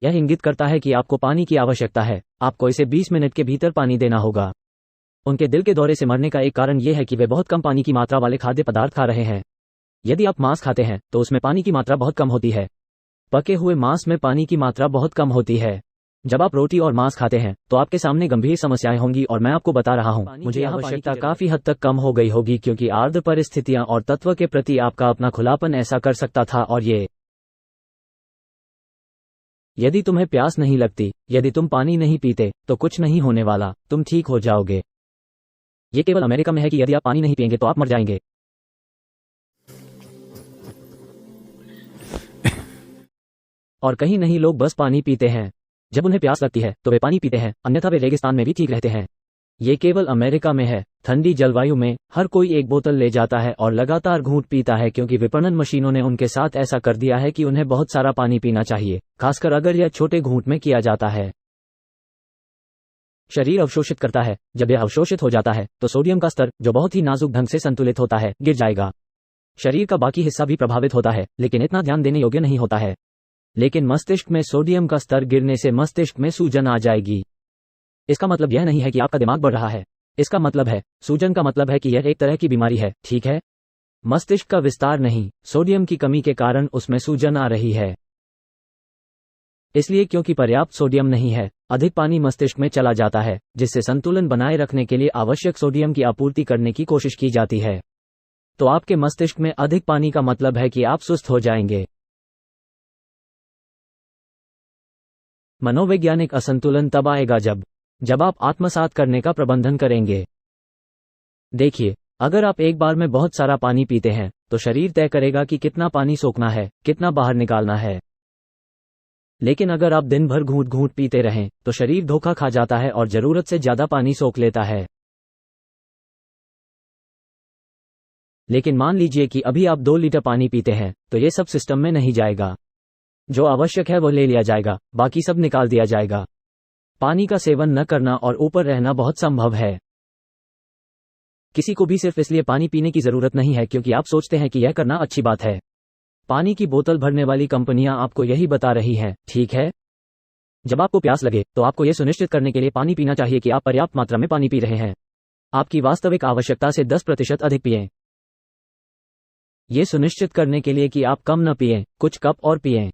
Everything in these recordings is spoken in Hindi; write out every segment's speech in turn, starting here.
यह इंगित करता है कि आपको पानी की आवश्यकता है। आपको इसे 20 मिनट के भीतर पानी देना होगा। उनके दिल के दौरे से मरने का एक कारण यह है कि वे बहुत कम पानी की मात्रा वाले खाद्य पदार्थ खा रहे हैं। यदि आप मांस खाते हैं तो उसमें पानी की मात्रा बहुत कम होती है। पके हुए मांस में पानी की मात्रा बहुत कम होती है। जब आप रोटी और मांस खाते हैं तो आपके सामने गंभीर समस्याएं होंगी और मैं आपको बता रहा हूं, मुझे यह आवश्यकता काफी हद तक कम हो गई होगी क्योंकि आर्द्र परिस्थितियां और तत्व के प्रति आपका अपना खुलापन ऐसा कर सकता था। और यदि तुम्हें प्यास नहीं लगती, यदि तुम पानी नहीं पीते तो कुछ नहीं होने वाला, तुम ठीक हो जाओगे। ये केवल अमेरिका में है कि यदि आप पानी नहीं पिएंगे तो आप मर जाएंगे। और कहीं नहीं लोग बस पानी पीते हैं। जब उन्हें प्यास लगती है तो वे पानी पीते हैं, अन्यथा वे रेगिस्तान में भी ठीक रहते हैं। ये केवल अमेरिका में है। ठंडी जलवायु में हर कोई एक बोतल ले जाता है और लगातार घूंट पीता है क्योंकि विपणन मशीनों ने उनके साथ ऐसा कर दिया है कि उन्हें बहुत सारा पानी पीना चाहिए, खासकर अगर यह छोटे घूंट में किया जाता है। शरीर अवशोषित करता है। जब यह अवशोषित हो जाता है तो सोडियम का स्तर, जो बहुत ही नाजुक ढंग से संतुलित होता है, गिर जाएगा। शरीर का बाकी हिस्सा भी प्रभावित होता है, लेकिन इतना ध्यान देने योग्य नहीं होता है। लेकिन मस्तिष्क में सोडियम का स्तर गिरने से मस्तिष्क में सूजन आ जाएगी। इसका मतलब यह नहीं है कि आपका दिमाग बढ़ रहा है। इसका मतलब है, सूजन का मतलब है कि यह एक तरह की बीमारी है, ठीक है? मस्तिष्क का विस्तार नहीं, सोडियम की कमी के कारण उसमें सूजन आ रही है। इसलिए क्योंकि पर्याप्त सोडियम नहीं है, अधिक पानी मस्तिष्क में चला जाता है, जिससे संतुलन बनाए रखने के लिए आवश्यक सोडियम की आपूर्ति करने की कोशिश की जाती है। तो आपके मस्तिष्क में अधिक पानी का मतलब है कि आप सुस्त हो जाएंगे। मनोवैज्ञानिक असंतुलन तब आएगा जब आप आत्मसात करने का प्रबंधन करेंगे। देखिए, अगर आप एक बार में बहुत सारा पानी पीते हैं तो शरीर तय करेगा कि कितना पानी सोखना है, कितना बाहर निकालना है। लेकिन अगर आप दिन भर घूंट घूंट पीते रहें तो शरीर धोखा खा जाता है और जरूरत से ज्यादा पानी सोख लेता है। लेकिन मान लीजिए कि अभी आप 2 लीटर पानी पीते हैं तो ये सब सिस्टम में नहीं जाएगा। जो आवश्यक है वो ले लिया जाएगा, बाकी सब निकाल दिया जाएगा। पानी का सेवन न करना और ऊपर रहना बहुत संभव है। किसी को भी सिर्फ इसलिए पानी पीने की जरूरत नहीं है क्योंकि आप सोचते हैं कि यह करना अच्छी बात है। पानी की बोतल भरने वाली कंपनियां आपको यही बता रही हैं, ठीक है? जब आपको प्यास लगे तो आपको यह सुनिश्चित करने के लिए पानी पीना चाहिए कि आप पर्याप्त मात्रा में पानी पी रहे हैं। आपकी वास्तविक आवश्यकता से 10% अधिक पिएं। यह सुनिश्चित करने के लिए कि आप कम न पिएं, कुछ कप और पिएं।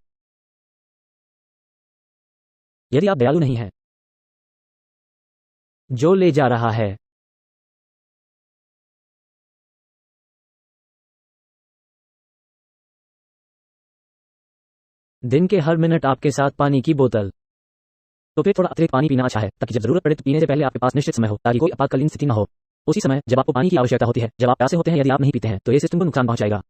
यदि आप दयालु नहीं हैं, जो ले जा रहा है। दिन के हर मिनट आपके साथ पानी की बोतल। तो फिर थोड़ा अतिरिक्त पानी पीना अच्छा है, ताकि जब जरूरत पड़े तो पीने से पहले आपके पास निश्चित समय हो, ताकि कोई आपातकालीन स्थिति न हो। उसी समय जब आपको पानी की आवश्यकता होती है, जब आप प्यासे होते हैं, यदि आप नहीं पीते हैं तो यह सिस्टम को नुकसान पहुंचाएगा।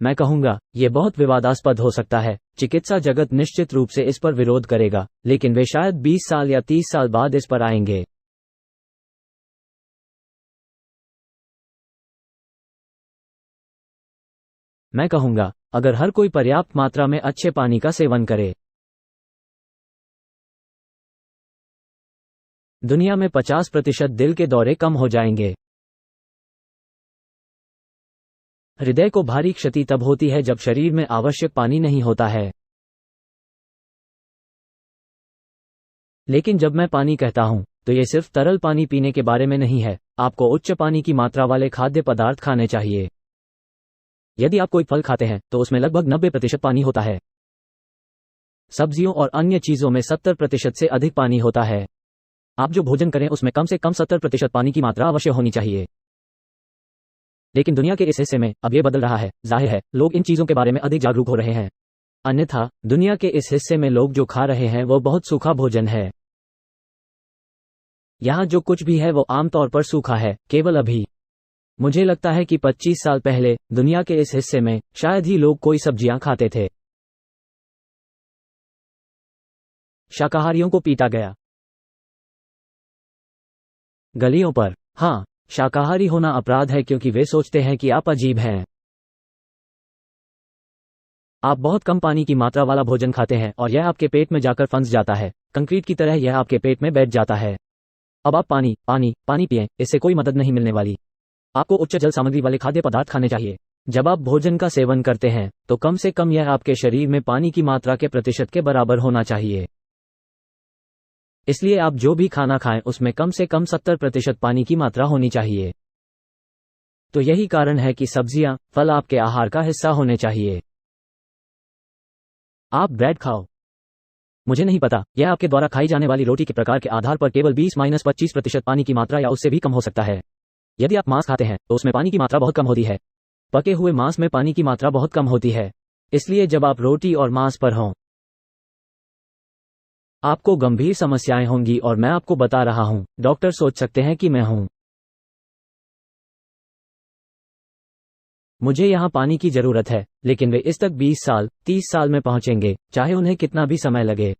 मैं कहूंगा, यह बहुत विवादास्पद हो सकता है। चिकित्सा जगत निश्चित रूप से इस पर विरोध करेगा, लेकिन वे शायद 20 साल या 30 साल बाद इस पर आएंगे। मैं कहूंगा, अगर हर कोई पर्याप्त मात्रा में अच्छे पानी का सेवन करे, दुनिया में 50% दिल के दौरे कम हो जाएंगे। हृदय को भारी क्षति तब होती है जब शरीर में आवश्यक पानी नहीं होता है। लेकिन जब मैं पानी कहता हूं तो यह सिर्फ तरल पानी पीने के बारे में नहीं है। आपको उच्च पानी की मात्रा वाले खाद्य पदार्थ खाने चाहिए। यदि आप कोई फल खाते हैं तो उसमें लगभग 90% पानी होता है। सब्जियों और अन्य चीजों में 70% से अधिक पानी होता है। आप जो भोजन करें उसमें कम से कम 70% पानी की मात्रा अवश्य होनी चाहिए। लेकिन दुनिया के इस हिस्से में अब यह बदल रहा है। जाहिर है, लोग इन चीजों के बारे में अधिक जागरूक हो रहे हैं। अन्यथा दुनिया के इस हिस्से में लोग जो खा रहे हैं वो बहुत सूखा भोजन है। यहाँ जो कुछ भी है वो आमतौर पर सूखा है, केवल अभी। मुझे लगता है कि 25 साल पहले दुनिया के इस हिस्से में शायद ही लोग कोई सब्जियां खाते थे। शाकाहारियों को पीटा गया गलियों पर। हाँ, शाकाहारी होना अपराध है क्योंकि वे सोचते हैं कि आप अजीब हैं। आप बहुत कम पानी की मात्रा वाला भोजन खाते हैं और यह आपके पेट में जाकर फंस जाता है। कंक्रीट की तरह यह आपके पेट में बैठ जाता है। अब आप पानी पानी पानी पिएं, इससे कोई मदद नहीं मिलने वाली। आपको उच्च जल सामग्री वाले खाद्य पदार्थ खाने चाहिए। जब आप भोजन का सेवन करते हैं तो कम से कम यह आपके शरीर में पानी की मात्रा के प्रतिशत के बराबर होना चाहिए। इसलिए आप जो भी खाना खाएं उसमें कम से कम 70% पानी की मात्रा होनी चाहिए। तो यही कारण है कि सब्जियां, फल आपके आहार का हिस्सा होने चाहिए। आप ब्रेड खाओ। मुझे नहीं पता, यह आपके द्वारा खाई जाने वाली रोटी के प्रकार के आधार पर केवल 20-25% पानी की मात्रा या उससे भी कम हो सकता है। यदि आप मांस खाते हैं तो उसमें पानी की मात्रा बहुत कम होती है। पके हुए मांस में पानी की मात्रा बहुत कम होती है। इसलिए जब आप रोटी और मांस पर हों, आपको गंभीर समस्याएं होंगी और मैं आपको बता रहा हूं, डॉक्टर सोच सकते हैं कि मैं हूं। मुझे यहां पानी की जरूरत है, लेकिन वे इस तक 20 साल, 30 साल में पहुंचेंगे, चाहे उन्हें कितना भी समय लगे।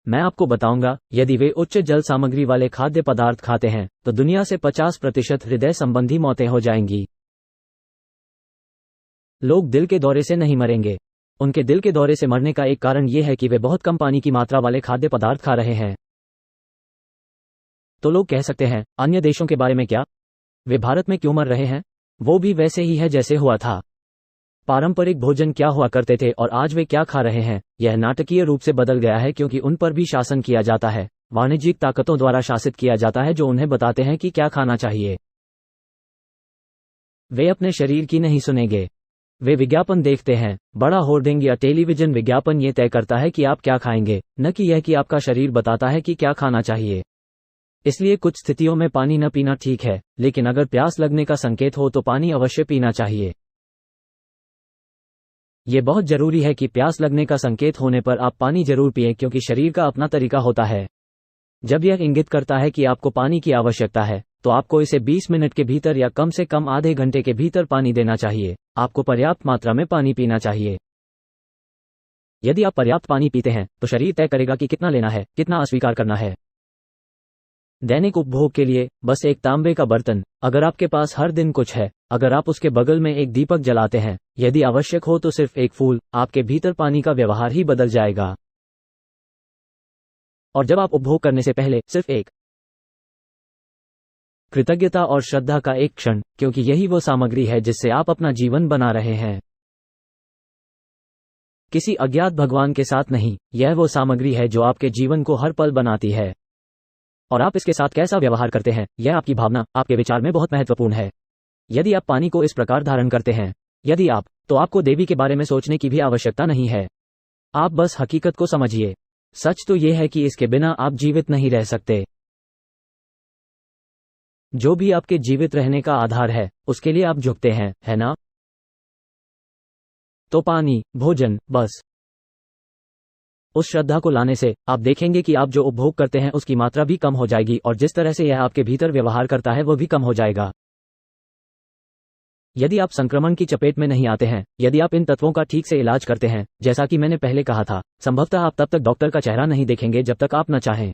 मैं आपको बताऊंगा, यदि वे उच्च जल सामग्री वाले खाद्य पदार्थ खाते हैं तो दुनिया से 50% हृदय संबंधी मौतें हो जाएंगी। लोग दिल के दौरे से नहीं मरेंगे। उनके दिल के दौरे से मरने का एक कारण यह है कि वे बहुत कम पानी की मात्रा वाले खाद्य पदार्थ खा रहे हैं। तो लोग कह सकते हैं, अन्य देशों के बारे में क्या? वे भारत में क्यों मर रहे हैं? वो भी वैसे ही है जैसे हुआ था। पारंपरिक भोजन क्या हुआ करते थे और आज वे क्या खा रहे हैं, यह नाटकीय रूप से बदल गया है क्योंकि उन पर भी शासन किया जाता है। वाणिज्यिक ताकतों द्वारा शासित किया जाता है जो उन्हें बताते हैं कि क्या खाना चाहिए। वे अपने शरीर की नहीं सुनेंगे। वे विज्ञापन देखते हैं। बड़ा होर्डिंग या टेलीविजन विज्ञापन ये तय करता है कि आप क्या खाएंगे, न कि यह कि आपका शरीर बताता है कि क्या खाना चाहिए। इसलिए कुछ स्थितियों में पानी न पीना ठीक है, लेकिन अगर प्यास लगने का संकेत हो तो पानी अवश्य पीना चाहिए। यह बहुत जरूरी है कि प्यास लगने का संकेत होने पर आप पानी जरूर पिएं क्योंकि शरीर का अपना तरीका होता है। जब यह इंगित करता है कि आपको पानी की आवश्यकता है तो आपको इसे 20 मिनट के भीतर या कम से कम आधे घंटे के भीतर पानी देना चाहिए। आपको पर्याप्त मात्रा में पानी पीना चाहिए। यदि आप पर्याप्त पानी पीते हैं तो शरीर तय करेगा कि कितना लेना है, कितना अस्वीकार करना है। दैनिक उपभोग के लिए बस एक तांबे का बर्तन, अगर आपके पास हर दिन कुछ है, अगर आप उसके बगल में एक दीपक जलाते हैं, यदि आवश्यक हो तो सिर्फ एक फूल, आपके भीतर पानी का व्यवहार ही बदल जाएगा। और जब आप उपभोग करने से पहले सिर्फ एक कृतज्ञता और श्रद्धा का एक क्षण, क्योंकि यही वो सामग्री है जिससे आप अपना जीवन बना रहे हैं। किसी अज्ञात भगवान के साथ नहीं, यह वो सामग्री है जो आपके जीवन को हर पल बनाती है। और आप इसके साथ कैसा व्यवहार करते हैं, यह आपकी भावना, आपके विचार में बहुत महत्वपूर्ण है। यदि आप पानी को इस प्रकार धारण करते हैं, यदि आप, तो आपको देवी के बारे में सोचने की भी आवश्यकता नहीं है। आप बस हकीकत को समझिए। सच तो यह है कि इसके बिना आप जीवित नहीं रह सकते। जो भी आपके जीवित रहने का आधार है, उसके लिए आप झुकते हैं, है ना? तो पानी, भोजन, बस उस श्रद्धा को लाने से आप देखेंगे कि आप जो उपभोग करते हैं उसकी मात्रा भी कम हो जाएगी और जिस तरह से यह आपके भीतर व्यवहार करता है वो भी कम हो जाएगा। यदि आप संक्रमण की चपेट में नहीं आते हैं, यदि आप इन तत्वों का ठीक से इलाज करते हैं, जैसा कि मैंने पहले कहा था, संभवतः आप तब तक डॉक्टर का चेहरा नहीं देखेंगे जब तक आप न चाहें।